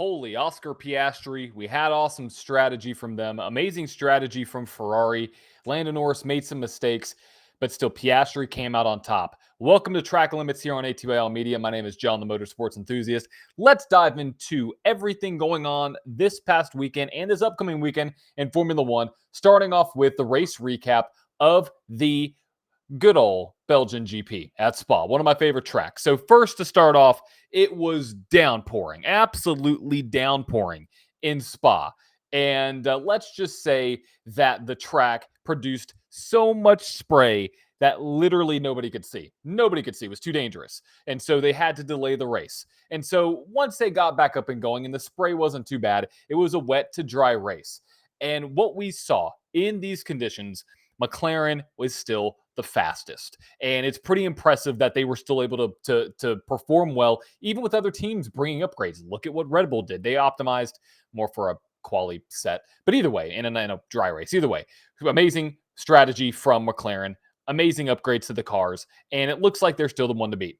Holy Oscar Piastri. We had awesome strategy from them. Amazing strategy from Ferrari. Lando Norris made some mistakes, but still Piastri came out on top. Welcome to Track Limits here on A2AL Media. My name is John, the Motorsports Enthusiast. Let's dive into everything going on this past weekend and this upcoming weekend in Formula One, starting off with the race recap of the good old Belgian GP at Spa, one of my favorite tracks. So first to start off, it was downpouring, absolutely downpouring in Spa. And let's just say that the track produced so much spray that literally nobody could see. Nobody could see. It was too dangerous. And so they had to delay the race. And so once they got back up and going and the spray wasn't too bad, it was a wet to dry race. And what we saw in these conditions, McLaren was still the fastest. And it's pretty impressive that they were still able to perform well, even with other teams bringing upgrades. Look at what Red Bull did. They optimized more for a quali set. But either way, in a dry race, either way, amazing strategy from McLaren, amazing upgrades to the cars, and it looks like they're still the one to beat.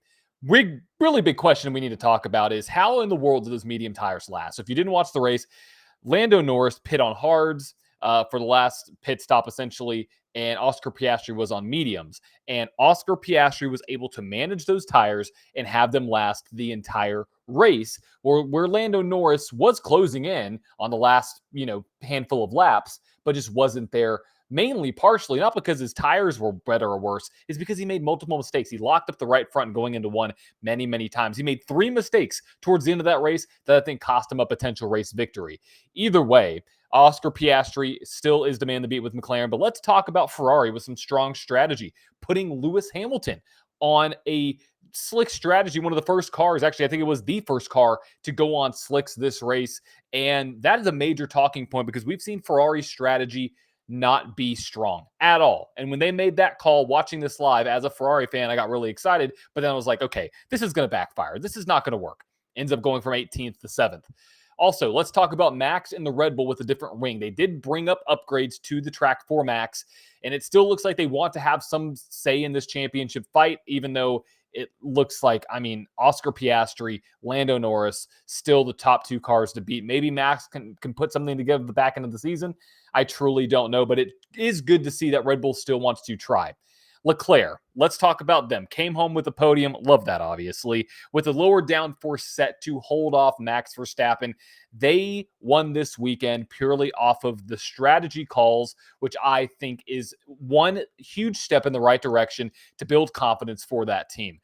Really big question we need to talk about is how in the world do those medium tires last? So if you didn't watch the race, Lando Norris pit on hards for the last pit stop, essentially, and Oscar Piastri was on mediums. And Oscar Piastri was able to manage those tires and have them last the entire race, where Lando Norris was closing in on the last, handful of laps, but just wasn't there. Mainly, partially, not because his tires were better or worse, is because he made multiple mistakes. He locked up the right front going into one many, many times. He made 3 mistakes towards the end of that race that I think cost him a potential race victory. Either way, Oscar Piastri still is the man to beat with McLaren, but let's talk about Ferrari with some strong strategy, putting Lewis Hamilton on a slick strategy. One of the first cars, actually, I think it was the first car to go on slicks this race. And that is a major talking point because we've seen Ferrari's strategy not be strong at all. And when they made that call, watching this live as a Ferrari fan, I got really excited. But then I was like, okay, this is going to backfire. This is not going to work. Ends up going from 18th to 7th. Also, let's talk about Max and the Red Bull with a different wing. They did bring up upgrades to the track for Max, and it still looks like they want to have some say in this championship fight, even though it looks like, Oscar Piastri, Lando Norris, still the top 2 cars to beat. Maybe Max can put something together at the back end of the season. I truly don't know, but it is good to see that Red Bull still wants to try. Leclerc, let's talk about them. Came home with a podium. Love that, obviously. With a lower downforce set to hold off Max Verstappen. They won this weekend purely off of the strategy calls, which I think is one huge step in the right direction to build confidence for that team.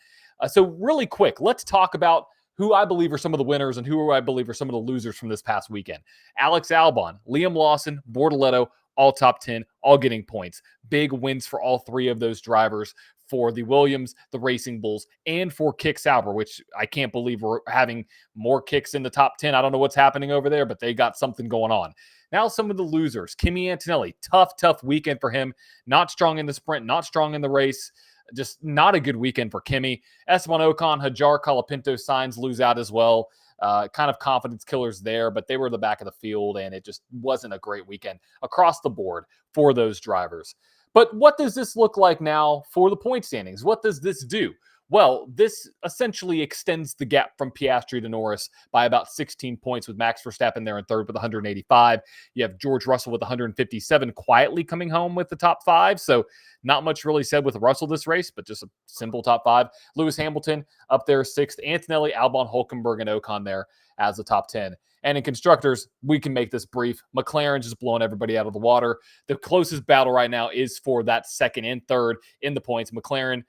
So really quick, let's talk about who I believe are some of the winners and who I believe are some of the losers from this past weekend. Alex Albon, Liam Lawson, Bortoletto, all top 10, all getting points. Big wins for all 3 of those drivers for the Williams, the Racing Bulls, and for Kick Sauber, which I can't believe we're having more kicks in the top 10. I don't know what's happening over there, but they got something going on. Now some of the losers. Kimi Antonelli, tough weekend for him. Not strong in the sprint, not strong in the race. Just not a good weekend for Kimi. Esteban Ocon, Hajar, Colapinto, Sainz lose out as well. Kind of confidence killers there, but they were the back of the field, and it just wasn't a great weekend across the board for those drivers. But what does this look like now for the point standings? What does this do? Well, this essentially extends the gap from Piastri to Norris by about 16 points, with Max Verstappen there in third with 185. You have George Russell with 157 quietly coming home with the top 5. So not much really said with Russell this race, but just a simple top 5. Lewis Hamilton up there 6th. Antonelli, Albon, Hulkenberg, and Ocon there as the top 10. And in constructors, we can make this brief. McLaren just blowing everybody out of the water. The closest battle right now is for that second and third in the points. McLaren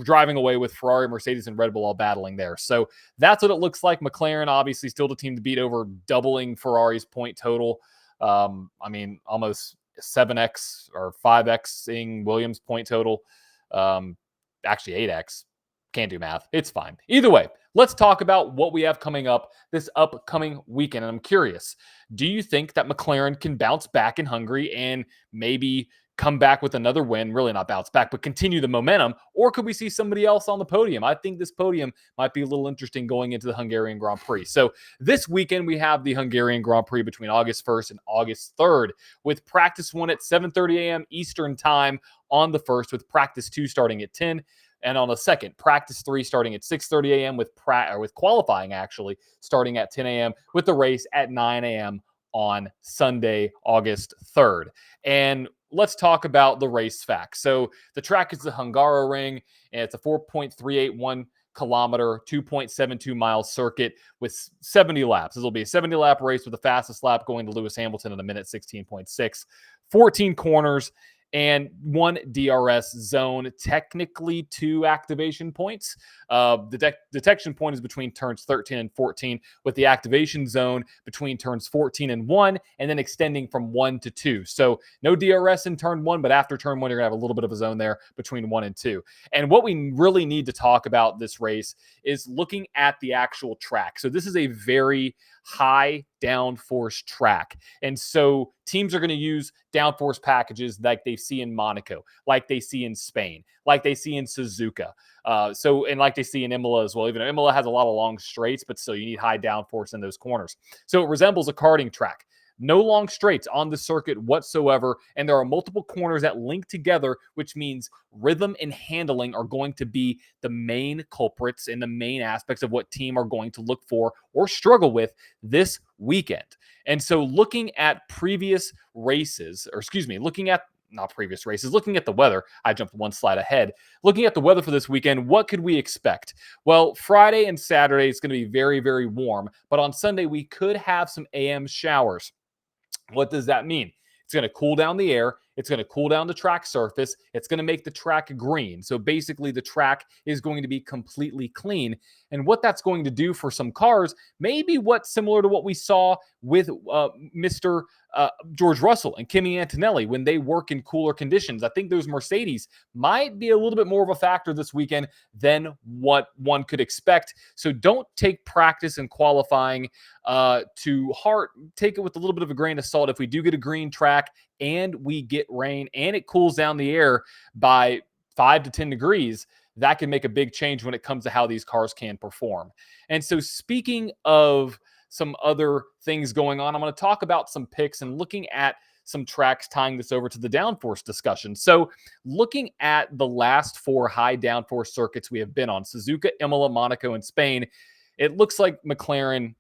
driving away with Ferrari, Mercedes, and Red Bull all battling there. So that's what it looks like. McLaren obviously still the team to beat, over doubling Ferrari's point total. Almost 7x or 5xing Williams' point total. Actually 8x. Can't do math. It's fine. Either way, let's talk about what we have coming up this upcoming weekend. And I'm curious, do you think that McLaren can bounce back in Hungary and maybe come back with another win, really not bounce back, but continue the momentum? Or could we see somebody else on the podium? I think this podium might be a little interesting going into the Hungarian Grand Prix. So this weekend, we have the Hungarian Grand Prix between August 1st and August 3rd, with practice 1 at 7:30 a.m. Eastern time on the 1st, with practice 2 starting at 10. And on the second, practice 3 starting at 6:30 a.m. with qualifying actually starting at 10 a.m. with the race at 9 a.m. on Sunday, August 3rd. And let's talk about the race facts. So the track is the Hungaroring, and it's a 4.381 kilometer, 2.72 mile circuit with 70 laps. This will be a 70 lap race with the fastest lap going to Lewis Hamilton in a minute 16.6, 14 corners, and 1 DRS zone, technically 2 activation points. The detection point is between turns 13 and 14, with the activation zone between turns 14 and 1, and then extending from 1 to 2. So no DRS in turn 1, but after turn 1, you're going to have a little bit of a zone there between 1 and 2. And what we really need to talk about this race is looking at the actual track. So this is a very high downforce track. And so teams are going to use downforce packages like they see in Monaco, like they see in Spain, like they see in Suzuka. And like they see in Imola as well. Even though Imola has a lot of long straights, but still you need high downforce in those corners. So it resembles a karting track. No long straights on the circuit whatsoever, and there are multiple corners that link together, which means rhythm and handling are going to be the main culprits and the main aspects of what team are going to look for or struggle with this weekend. And so looking at previous races, looking at the weather, I jumped one slide ahead. Looking at the weather for this weekend, what could we expect? Well, Friday and Saturday is going to be very, very warm, but on Sunday we could have some AM showers. What does that mean? It's going to cool down the air. It's going to cool down the track surface. It's going to make the track green. So basically, the track is going to be completely clean. And what that's going to do for some cars, maybe what's similar to what we saw with Mr. George Russell and Kimi Antonelli when they work in cooler conditions. I think those Mercedes might be a little bit more of a factor this weekend than what one could expect. So don't take practice and qualifying to heart. Take it with a little bit of a grain of salt. If we do get a green track and we get rain and it cools down the air by 5 to 10 degrees, that can make a big change when it comes to how these cars can perform. And so speaking of some other things going on, I'm going to talk about some picks and looking at some tracks, tying this over to the downforce discussion. So looking at the last 4 high downforce circuits we have been on, Suzuka, Imola, Monaco, and Spain, it looks like McLaren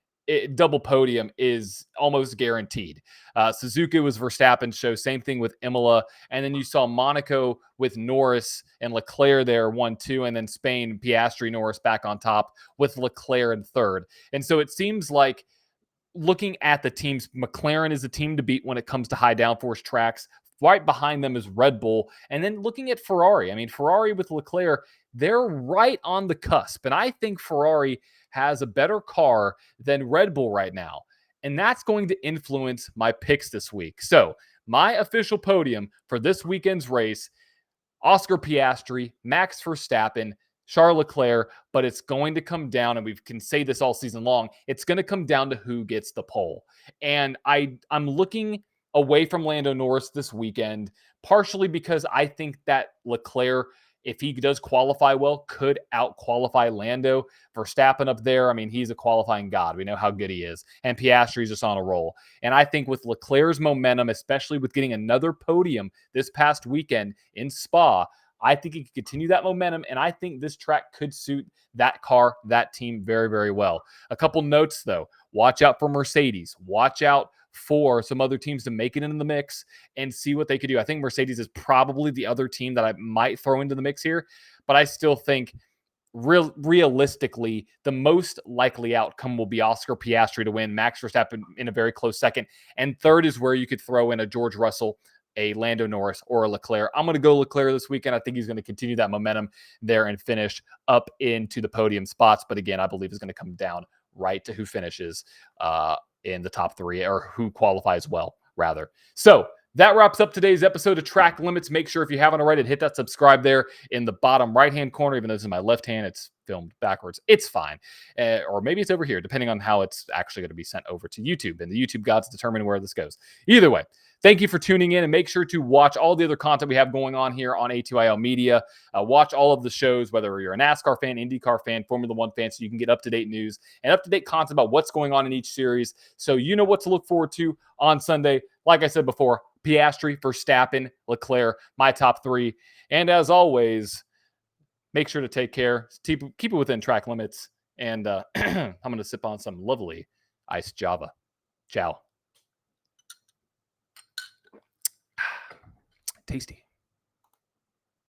double podium is almost guaranteed. Suzuka was Verstappen's show. Same thing with Imola. And then you saw Monaco with Norris and Leclerc there, 1-2. And then Spain, Piastri, Norris back on top with Leclerc in third. And so it seems like looking at the teams, McLaren is the team to beat when it comes to high downforce tracks. Right behind them is Red Bull. And then looking at Ferrari, I mean, Ferrari with Leclerc, they're right on the cusp. And I think Ferrari has a better car than Red Bull right now. And that's going to influence my picks this week. So my official podium for this weekend's race, Oscar Piastri, Max Verstappen, Charles Leclerc, but it's going to come down, and we can say this all season long, it's going to come down to who gets the pole. And I'm looking away from Lando Norris this weekend, partially because I think that Leclerc, if he does qualify well, could out-qualify Lando. Verstappen up there, I mean, he's a qualifying god. We know how good he is. And Piastri's just on a roll. And I think with Leclerc's momentum, especially with getting another podium this past weekend in Spa, I think he could continue that momentum, and I think this track could suit that car, that team very, very well. A couple notes, though. Watch out for Mercedes. Watch out for some other teams to make it into the mix and see what they could do. I think Mercedes is probably the other team that I might throw into the mix here, but I still think realistically, the most likely outcome will be Oscar Piastri to win, Max Verstappen in a very close second, and third is where you could throw in a George Russell, a Lando Norris, or a Leclerc. I'm going to go Leclerc this weekend. I think he's going to continue that momentum there and finish up into the podium spots. But again, I believe it's going to come down right to who finishes in the top 3, or who qualifies well, rather. So that wraps up today's episode of Track Limits. Make sure if you haven't already, hit that subscribe there in the bottom right-hand corner. Even though this is my left hand, it's filmed backwards. It's fine. Or maybe it's over here, depending on how it's actually going to be sent over to YouTube. And the YouTube gods determine where this goes. Either way, thank you for tuning in, and make sure to watch all the other content we have going on here on A2IL Media. Watch all of the shows, whether you're a NASCAR fan, IndyCar fan, Formula One fan, so you can get up-to-date news and up-to-date content about what's going on in each series, so you know what to look forward to on Sunday. Like I said before, Piastri, Verstappen, Leclerc, my top 3. And as always, Make sure to take care. Keep it within track limits. And I'm going to sip on some lovely iced Java. Ciao. Tasty.